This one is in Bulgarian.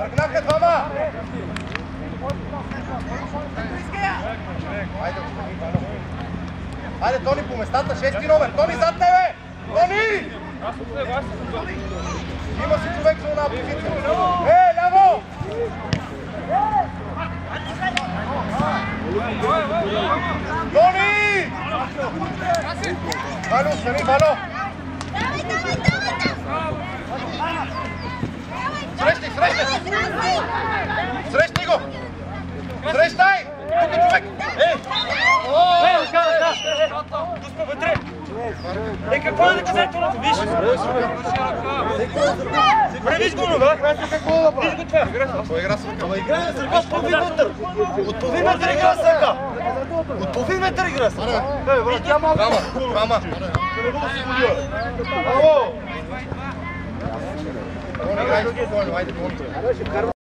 Мъргнаха двама! Хайде, Тони, по местата, 6-ти номер! Тони, зад тебе! Тони! Има си човек за една позиция. Ляво! Тони! Валю, остани, Валю! Срещай! Срещай го! Срещай! Тук е човек! Дуспа вътре! Какво е наказателното? Виж! Виж го, да? Виж го това! Игра с ръка. Ама игра с ръка от половин метър! От половин метър игра с ръка! От половин метър игра с ръка! Двама! Айде,